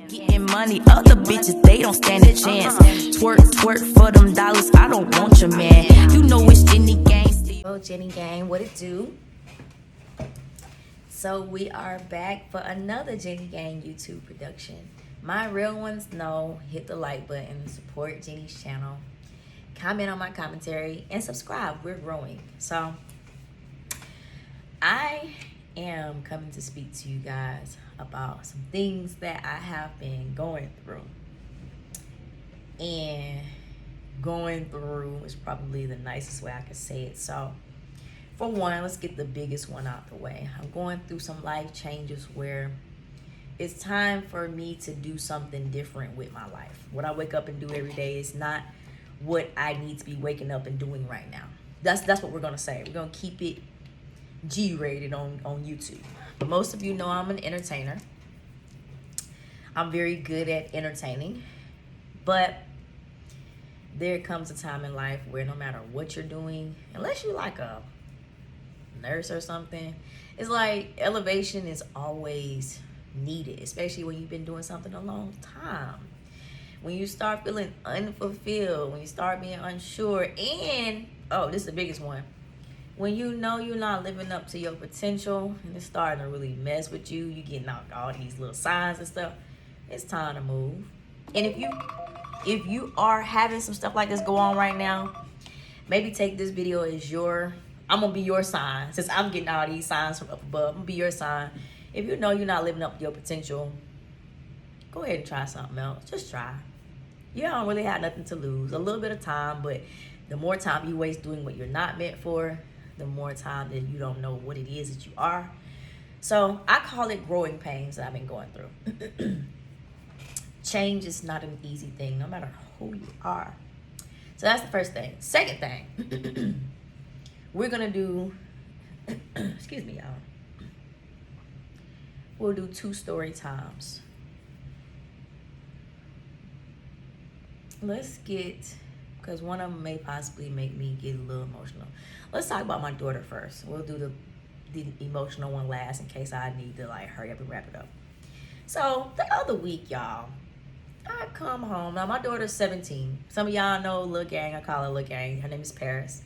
Getting money, other bitches, they don't stand a chance. Twerk, twerk for them dollars, I don't want your man. You know it's Jennygang. Oh, Jennygang, what it do? So we are back for another Jennygang YouTube production. My real ones know, hit the like button, support Jenny's channel, comment on my commentary, and subscribe. We're growing. So I am coming to speak to you guys about some things that I have been going through. And going through is probably the nicest way I could say it. So for one, let's get the biggest one out the way. I'm going through some life changes where it's time for me to do something different with my life. What I wake up and do every day is not what I need to be waking up and doing right now. That's what we're gonna say. We're gonna keep it G-rated on YouTube. But most of you know I'm an entertainer. I'm very good at entertaining. But there comes a time in life where no matter what you're doing, unless you're like a nurse or something, it's like elevation is always needed, especially when you've been doing something a long time. When you start feeling unfulfilled, when you start being unsure, and oh, this is the biggest one, when you know you're not living up to your potential and it's starting to really mess with you, you getting all these little signs and stuff, it's time to move. And if you are having some stuff like this go on right now, maybe take this video as I'm gonna be your sign. Since I'm getting all these signs from up above, I'm gonna be your sign. If you know you're not living up to your potential, go ahead and try something else. Just try. You don't really have nothing to lose. A little bit of time, but the more time you waste doing what you're not meant for, the more time that you don't know what it is that you are. So I call it growing pains that I've been going through. Change is not an easy thing, no matter who you are. So that's the first thing. Second thing, we're gonna do, excuse me, y'all. We'll do 2 story times. Let's get, because one of them may possibly make me get a little emotional. Let's talk about my daughter first. We'll do the emotional one last in case I need to like hurry up and wrap it up. So the other week, y'all, I come home. Now my daughter's 17. Some of y'all know Lil Gang. I call her Lil Gang. Her name is Paris.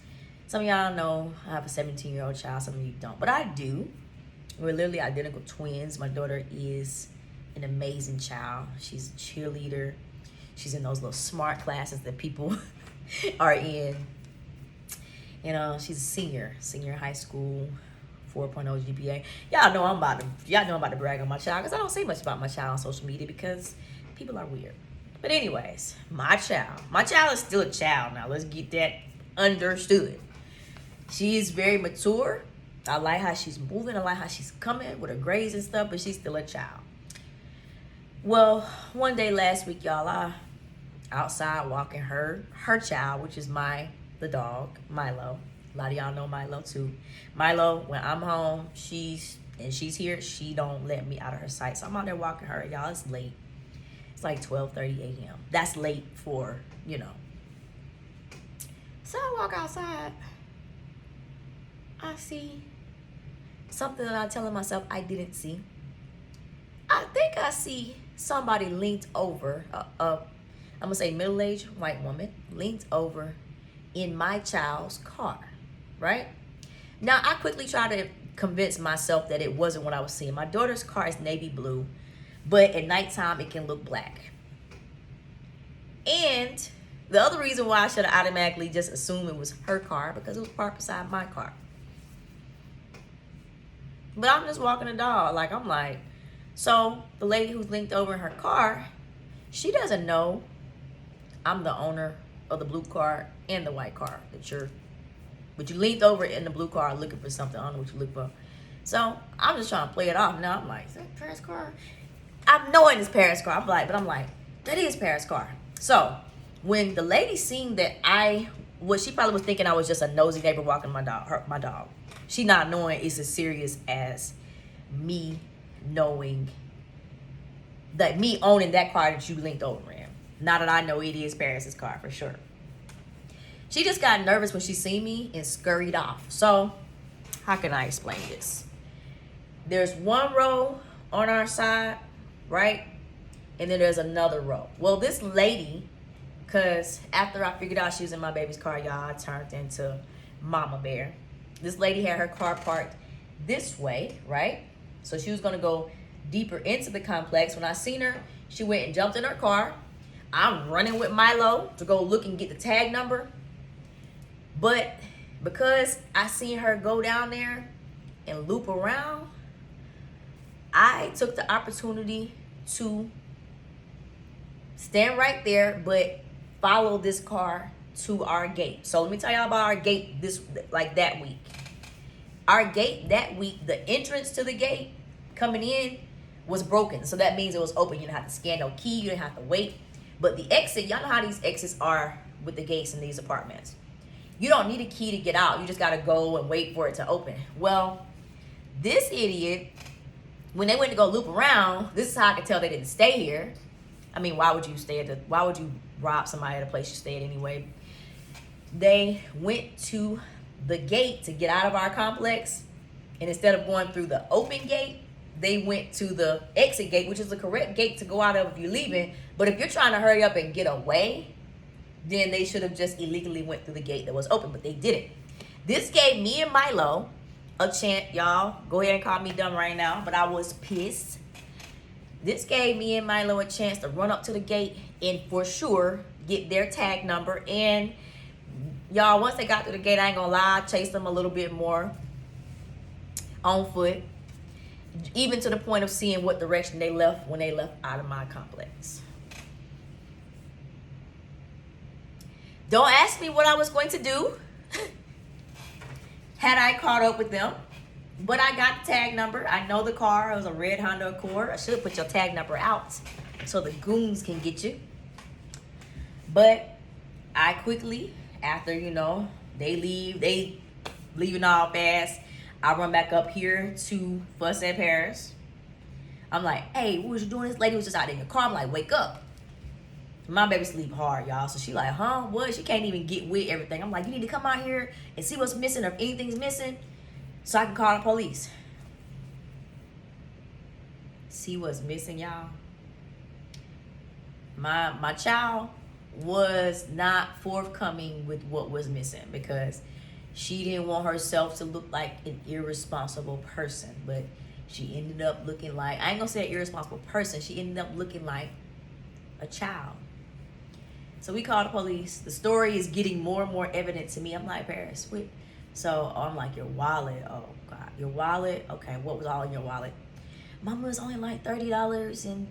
Some of y'all know I have a 17-year-old child. Some of you don't, but I do. We're literally identical twins. My daughter is an amazing child. She's a cheerleader. She's in those little smart classes that people are in. You know, she's a senior high school, 4.0 GPA. Y'all know I'm about to brag on my child because I don't say much about my child on social media because people are weird. But anyways, my child is still a child. Now let's get that understood. She is very mature. I like how she's moving. I like how she's coming with her grades and stuff, but she's still a child. Well, one day last week, y'all, I outside walking her child, which is the dog, Milo. A lot of y'all know Milo too. Milo, when I'm home, she's here, she don't let me out of her sight. So I'm out there walking her. Y'all, it's late. It's like 12:30 a.m. That's late for, you know. So I walk outside. I see something that I'm telling myself I didn't see. I think I see somebody leaned over, I'm gonna say middle-aged white woman, leaned over in my child's car, right? Now, I quickly try to convince myself that it wasn't what I was seeing. My daughter's car is navy blue, but at nighttime, it can look black. And the other reason why I should have automatically just assumed it was her car, because it was parked beside my car. But I'm just walking the dog, I'm like, so the lady who's linked over in her car, she doesn't know I'm the owner of the blue car and the white car but you leaned over in the blue car looking for something. I don't know what you look for. So I'm just trying to play it off. Now I'm like, is that Paris' car? I'm knowing it's Paris' car. I'm like, that is Paris' car. So when the lady seen that she probably was thinking I was just a nosy neighbor walking my dog. She not knowing it's as serious as me knowing that me owning that car that you linked over in. Now that I know it is Paris' car for sure. She just got nervous when she seen me and scurried off. So how can I explain this? There's one row on our side, right? and then there's another row. Well, this lady, because after I figured out she was in my baby's car, y'all, I turned into Mama Bear. This lady had her car parked this way, right? So she was going to go deeper into the complex. When I seen her, she went and jumped in her car. I'm running with Milo to go look and get the tag number. But because I seen her go down there and loop around, I took the opportunity to stand right there, but follow this car to our gate. So let me tell y'all about our gate that week. Our gate that week, the entrance to the gate coming in was broken. So that means it was open. You didn't have to scan no key. You didn't have to wait. But the exit, y'all know how these exits are with the gates in these apartments. You don't need a key to get out. You just got to go and wait for it to open. Well, this idiot, when they went to go loop around, this is how I could tell they didn't stay here. I mean, why would you rob somebody at a place you stayed anyway? They went to the gate to get out of our complex, and instead of going through the open gate, they went to the exit gate, which is the correct gate to go out of if you're leaving. But if you're trying to hurry up and get away, then they should have just illegally went through the gate that was open, but they didn't. This gave me and Milo a chance. Y'all, go ahead and call me dumb right now, but I was pissed. This gave me and Milo a chance to run up to the gate and for sure get their tag number. And y'all, once they got to the gate, I ain't gonna lie, I chased them a little bit more on foot, even to the point of seeing what direction they left when they left out of my complex. Don't ask me what I was going to do had I caught up with them, but I got the tag number. I know the car. It was a red Honda Accord. I should put your tag number out so the goons can get you. But I quickly, after, they leaving all fast, I run back up here to Fuss at Paris. I'm like, hey, what was you doing? This lady was just out in the car. I'm like, wake up. My baby sleep hard, y'all. So she like, huh? What? She can't even get with everything. I'm like, you need to come out here and see what's missing, or if anything's missing, so I can call the police. See what's missing, y'all? My child was not forthcoming with what was missing because she didn't want herself to look like an irresponsible person. But she ended up looking like, I ain't gonna say an irresponsible person, she ended up looking like a child. So we called the police. The story is getting more and more evident to me. I'm like, Paris, wait. So I'm like, your wallet. Oh God, your wallet. Okay, what was all in your wallet? Mama, was only like $30, and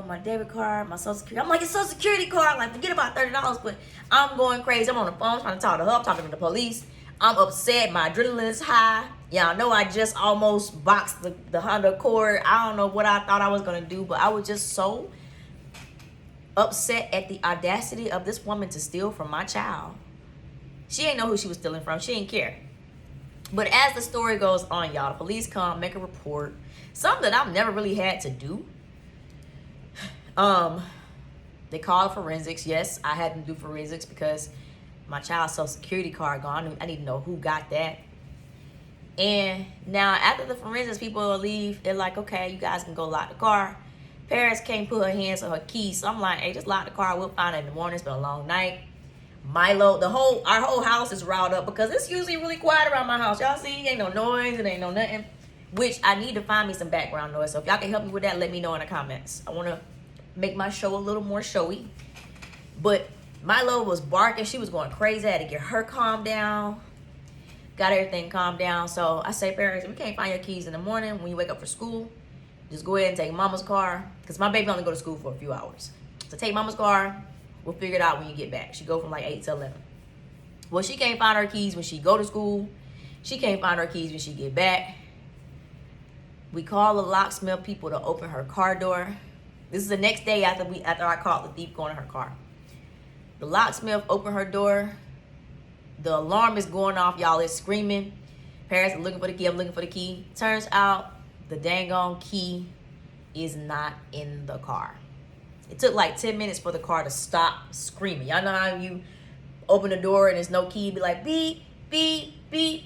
my debit card, my social security. I'm like, it's social security card. Like, forget about $30. But I'm going crazy. I'm on the phone trying to talk to her. I'm talking to the police. I'm upset. My adrenaline is high. Y'all know I just almost boxed the Honda Accord. I don't know what I thought I was gonna do, but I was just so upset at the audacity of this woman to steal from my child. She ain't know who she was stealing from. She didn't care. But as the story goes on, y'all, the police come, make a report. Something that I've never really had to do. They called forensics. Yes, I had to do forensics because my child's social security card gone. I need to know who got that. And now after the forensics people leave, they're like, okay, you guys can go lock the car. Paris can't put her hands on her keys. So I'm like, hey, just lock the car. We'll find it in the morning. It's been a long night. Milo, our whole house is riled up because it's usually really quiet around my house. Y'all see, ain't no noise, it ain't no nothing. Which I need to find me some background noise. So if y'all can help me with that, let me know in the comments. I want to make my show a little more showy. But Milo was barking. She was going crazy. I had to get her calmed down. Got everything calmed down. So I say, Paris, if we can't find your keys in the morning when you wake up for school, just go ahead and take mama's car. Because my baby only go to school for a few hours. So take mama's car. We'll figure it out when you get back. She go from like 8 to 11. Well, she can't find her keys when she go to school. She can't find her keys when she get back. We call the locksmith people to open her car door. This is the next day after I caught the thief going in her car. The locksmith opened her door. The alarm is going off, y'all. It's screaming. Parents are looking for the key. I'm looking for the key. Turns out the dang on key is not in the car. It took like 10 minutes for the car to stop screaming. Y'all know how you open the door and there's no key, be like beep, beep, beep.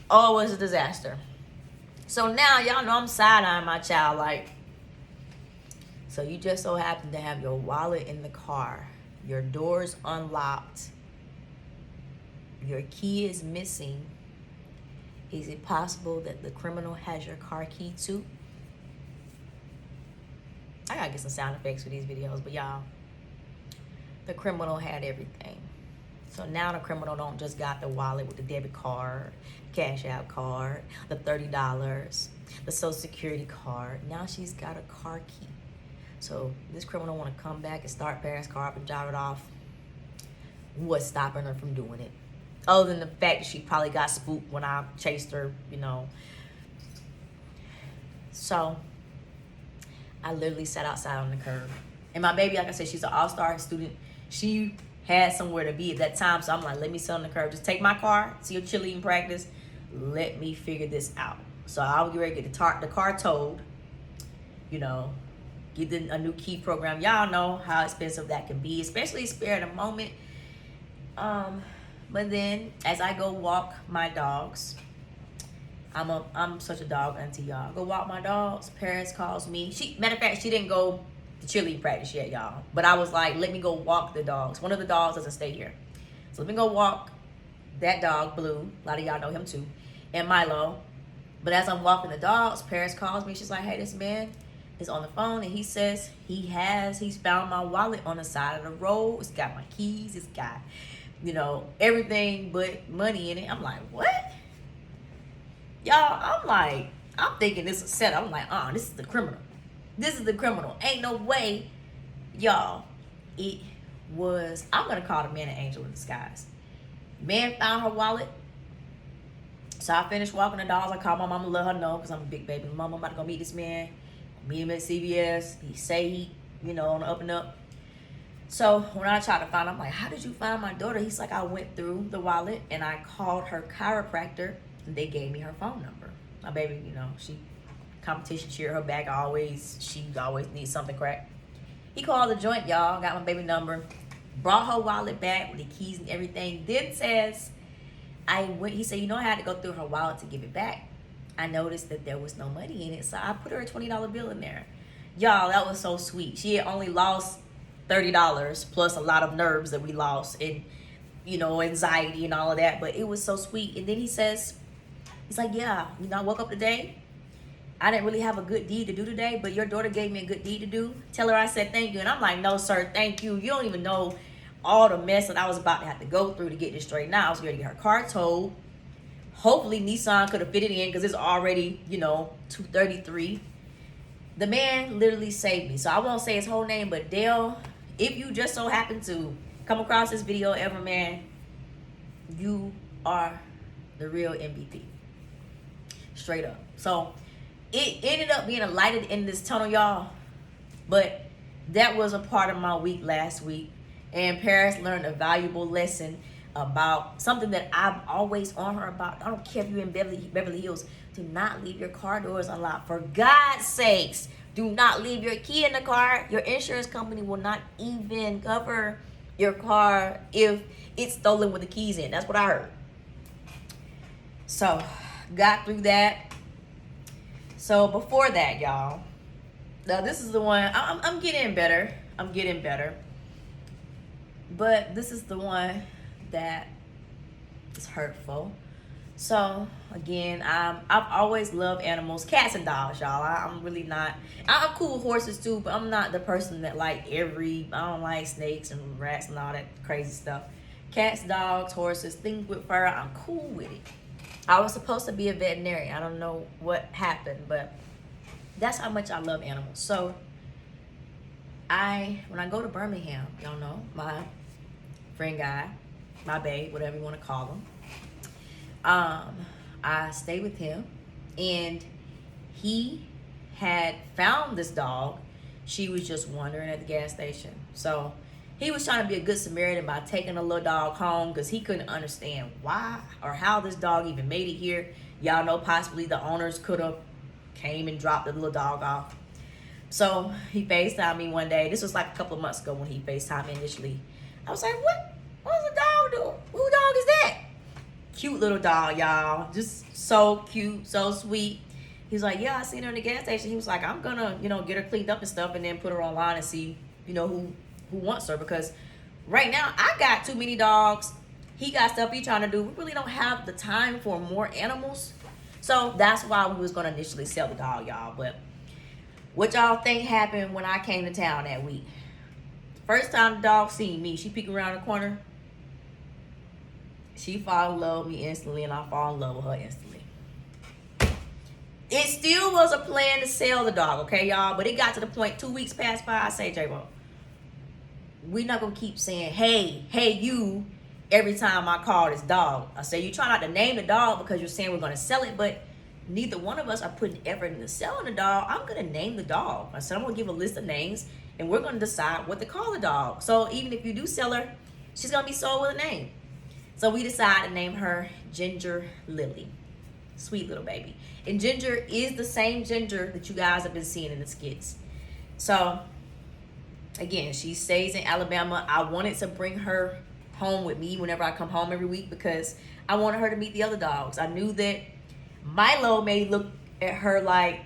Oh, it was a disaster. So now y'all know I'm side-eyeing my child like, So you just so happen to have your wallet in the car, your doors unlocked, your key is missing. Is it possible that the criminal has your car key too? I gotta get some sound effects for these videos, but y'all, the criminal had everything. So now the criminal don't just got the wallet with the debit card, cash out card, the $30, the social security card. Now she's got a car key. So this criminal want to come back and start Paris' car up and drive it off. What's stopping her from doing it? Other than the fact that she probably got spooked when I chased her, you know. So I literally sat outside on the curb. And my baby, like I said, she's an all-star student. She had somewhere to be at that time. So I'm like, let me sit on the curb. Just take my car to your cheerleading practice. Let me figure this out. So I was ready to get the car towed. You know, get a new key program. Y'all know how expensive that can be, especially spare in a moment. But then as I go walk my dogs, I'm such a dog auntie, y'all. Go walk my dogs. Paris calls me. Matter of fact, she didn't go to cheerleading practice yet, y'all. But I was like, let me go walk the dogs. One of the dogs doesn't stay here, so let me go walk that dog, Blue. A lot of y'all know him too, and Milo. But as I'm walking the dogs, Paris calls me. She's like, hey, this man is on the phone, and he says he's found my wallet on the side of the road. It's got my keys. It's got, you know, everything but money in it. I'm like, what? Y'all, I'm thinking this is set up. I'm like, this is the criminal. This is the criminal. Ain't no way. Y'all, it was, I'm going to call the man an angel in disguise. Man found her wallet. So I finished walking the dogs. I called my mama to let her know, because I'm a big baby. Mama, I'm about to go meet this man. Meet him at CVS. He say he, you know, on the up and up. So when I tried to find him, I'm like, how did you find my daughter? He's like, I went through the wallet and I called her chiropractor and they gave me her phone number. My baby, you know, she competition cheer, her back she always needs something cracked. He called the joint, y'all, got my baby number, brought her wallet back with the keys and everything. Then says, he said, you know, I had to go through her wallet to give it back. I noticed that there was no money in it, so I put her a $20 bill in there. Y'all, that was so sweet. She had only lost $30 plus a lot of nerves that we lost and, you know, anxiety and all of that, but it was so sweet. And then he's like, yeah, you know, I woke up today. I didn't really have a good deed to do today, but your daughter gave me a good deed to do. Tell her I said thank you. And I'm like, no, sir, thank you. You don't even know all the mess that I was about to have to go through to get this straightened out. I was ready to get her car towed. Hopefully Nissan could have fit it in, because it's already, you know, 233. The man literally saved me. So I won't say his whole name, but Dale, if you just so happen to come across this video ever, man, you are the real MVP. Straight up. So it ended up being a light at the end of this tunnel, y'all. But that was a part of my week last week. And Paris learned a valuable lesson about something that I've always on her about. I don't care if you're in Beverly Hills. Do not leave your car doors unlocked. For God's sakes, do not leave your key in the car. Your insurance company will not even cover your car if it's stolen with the keys in. That's what I heard. So, got through that. So, before that, y'all. Now, this is the one. I'm getting better. I'm getting better. But this is the one that is hurtful. So again, I've always loved animals, cats and dogs, y'all. I'm really not. I'm cool with horses too, but I'm not the person that I don't like snakes and rats and all that crazy stuff. Cats, dogs, horses, things with fur, I'm cool with it. I was supposed to be a veterinarian. I don't know what happened, but that's how much I love animals. So when I go to Birmingham, y'all know, my friend guy, my babe, whatever you want to call him, I stay with him, and he had found this dog. She was just wandering at the gas station. So he was trying to be a good Samaritan by taking a little dog home, because he couldn't understand why or how this dog even made it here. Y'all know possibly the owners could have came and dropped the little dog off. So he FaceTimed me one day. This was like a couple of months ago when he FaceTimed me initially. I was like, what does the dog do? Who dog is that? Cute little dog, y'all. Just so cute, so sweet. He He's like, yeah, I seen her in the gas station. He was like, I'm gonna, get her cleaned up and stuff, and then put her online and see, who wants her, because right now I got too many dogs. He got stuff he trying to do. We really don't have the time for more animals. So that's why we was gonna initially sell the dog, y'all. But what y'all think happened when I came to town that week? First time the dog seen me, she peeked around the corner. She fall in love with me instantly, and I fall in love with her instantly. It still was a plan to sell the dog, okay, y'all? But it got to the point, 2 weeks passed by, I say, J-Bo, we're not going to keep saying, hey, you, every time I call this dog. I say, you try not to name the dog because you're saying we're going to sell it, but neither one of us are putting effort into selling the dog. I'm going to name the dog. I said, I'm going to give a list of names, and we're going to decide what to call the dog. So even if you do sell her, she's going to be sold with a name. So we decided to name her Ginger Lily. Sweet little baby. And Ginger is the same Ginger that you guys have been seeing in the skits. So, again, she stays in Alabama. I wanted to bring her home with me whenever I come home every week because I wanted her to meet the other dogs. I knew that Milo may look at her like,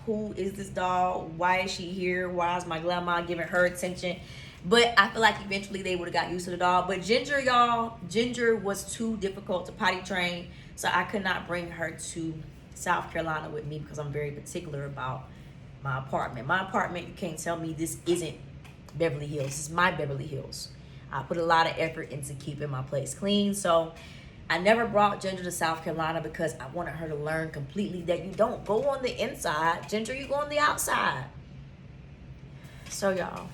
who is this dog? Why is she here? Why is my grandma giving her attention? But I feel like eventually they would have got used to the dog. But Ginger, y'all, Ginger was too difficult to potty train. So I could not bring her to South Carolina with me because I'm very particular about my apartment. My apartment, you can't tell me this isn't Beverly Hills. This is my Beverly Hills. I put a lot of effort into keeping my place clean. So I never brought Ginger to South Carolina because I wanted her to learn completely that you don't go on the inside. Ginger, you go on the outside. So y'all,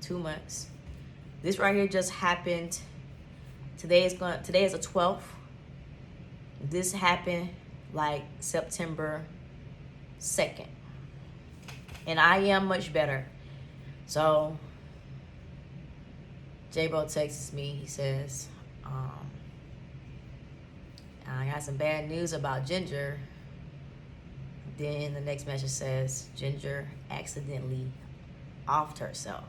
2 months. This right here just happened. Today is the 12th. This happened like September 2nd. And I am much better. So J-Bo texts me. He says, I got some bad news about Ginger. Then the next message says, Ginger accidentally offed herself.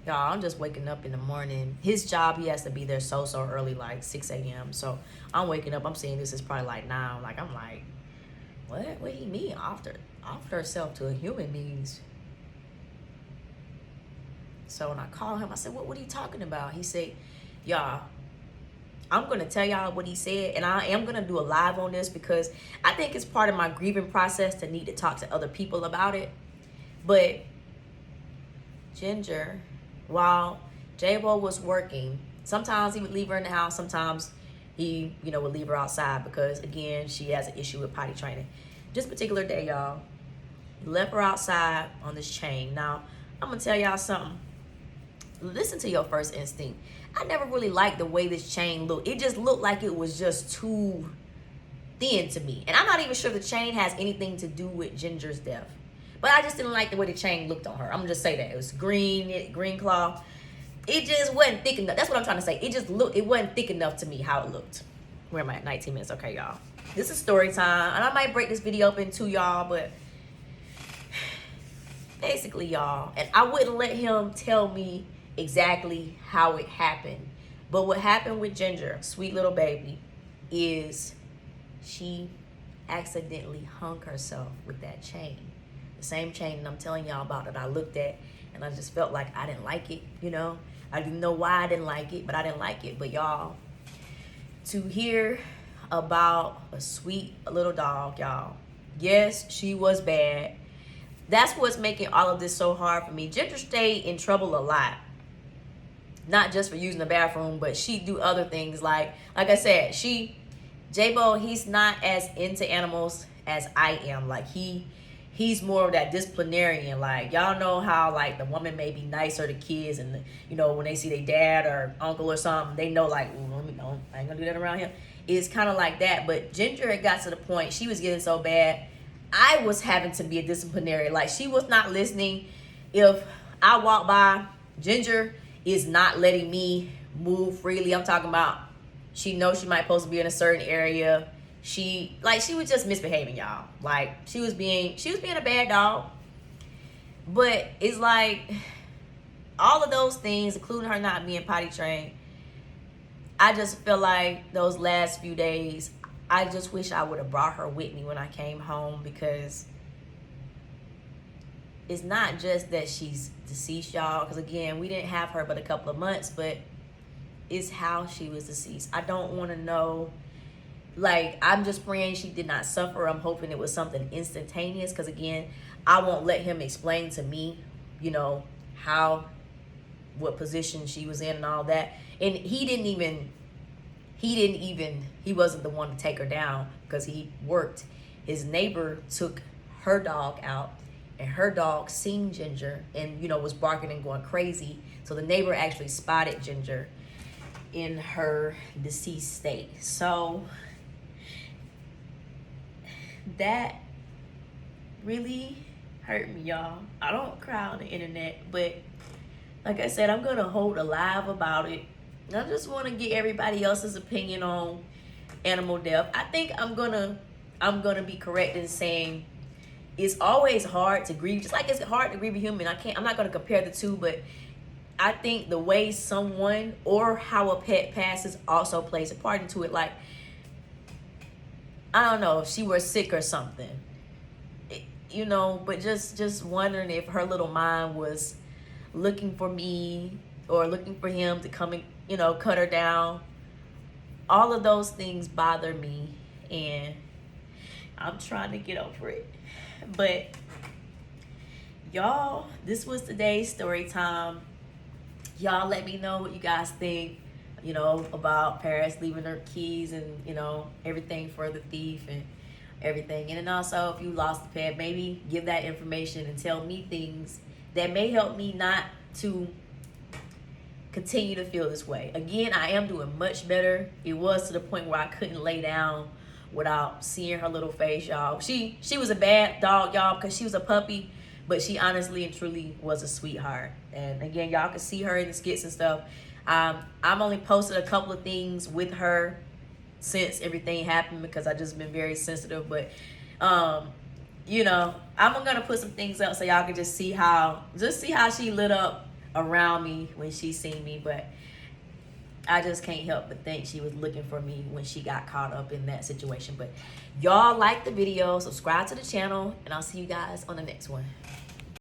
Y'all, I'm just waking up in the morning. His job, he has to be there so early, like 6 a.m. So I'm waking up. I'm seeing this is probably like 9. Like, I'm like, what? What do he mean? Offered herself to a human beings. So when I call him, I said, what are you talking about? He said, y'all, I'm going to tell y'all what he said. And I am going to do a live on this because I think it's part of my grieving process to need to talk to other people about it. But Ginger, while J-Bo was working, sometimes he would leave her in the house. Sometimes he, would leave her outside because, again, she has an issue with potty training. This particular day, y'all, he left her outside on this chain. Now, I'm going to tell y'all something. Listen to your first instinct. I never really liked the way this chain looked. It just looked like it was just too thin to me. And I'm not even sure the chain has anything to do with Ginger's death. But I just didn't like the way the chain looked on her. I'm going to just say that. It was green cloth. It just wasn't thick enough. That's what I'm trying to say. It wasn't thick enough to me how it looked. Where am I at? 19 minutes. Okay, y'all. This is story time. And I might break this video up into y'all, but basically, y'all. And I wouldn't let him tell me exactly how it happened. But what happened with Ginger, sweet little baby, is she accidentally hung herself with that chain. The same chain that I'm telling y'all about that I looked at and I just felt like I didn't like it, I didn't know why I didn't like it, but I didn't like it. But y'all, to hear about a sweet little dog, y'all, yes, she was bad. That's what's making all of this so hard for me. Ginger stayed in trouble a lot. Not just for using the bathroom, but she do other things. Like I said, J-Bo, he's not as into animals as I am. Like he's more of that disciplinarian. Like, y'all know how like the woman may be nicer to kids and when they see their dad or uncle or something, they know like, let me know, I ain't gonna do that around here. It's kind of like that. But Ginger had got to the point she was getting so bad, I was having to be a disciplinarian. Like, she was not listening. If I walk by, Ginger is not letting me move freely. I'm talking about she knows she might supposed to be in a certain area. She was just misbehaving, y'all. Like, she was being a bad dog. But it's like all of those things, including her not being potty trained, I just feel like those last few days I just wish I would have brought her with me when I came home, because it's not just that she's deceased, y'all, because again, we didn't have her but a couple of months, but it's how she was deceased. I don't want to know. Like, I'm just praying she did not suffer. I'm hoping it was something instantaneous, because again, I won't let him explain to me, you know, what position she was in and all that. And he wasn't the one to take her down, because he worked. His neighbor took her dog out, and her dog seen Ginger and, you know, was barking and going crazy. So the neighbor actually spotted Ginger in her deceased state. So that really hurt me, y'all. I don't cry on the internet, but like I said, I'm gonna hold alive about it. I just want to get everybody else's opinion on animal death. I think I'm gonna be correct in saying it's always hard to grieve, just like it's hard to grieve a human. I'm not gonna compare the two, but I think the way someone or how a pet passes also plays a part into it. Like, I don't know if she were sick or something, you know, but just wondering if her little mind was looking for me or looking for him to come and, you know, cut her down. All of those things bother me, and I'm trying to get over it. But y'all, this was today's story time. Y'all let me know what you guys think, you know, about Paris leaving her keys and, you know, everything for the thief and everything. And then also, if you lost a pet, maybe give that information and tell me things that may help me not to continue to feel this way. Again, I am doing much better. It was to the point where I couldn't lay down without seeing her little face, y'all. She was a bad dog, y'all, because she was a puppy, but she honestly and truly was a sweetheart. And again, y'all can see her in the skits and stuff. I've only posted a couple of things with her since everything happened, because I've just been very sensitive. But you know, I'm gonna put some things up so y'all can just see how she lit up around me when she seen me. But I just can't help but think she was looking for me when she got caught up in that situation. But y'all like the video, subscribe to the channel, and I'll see you guys on the next one.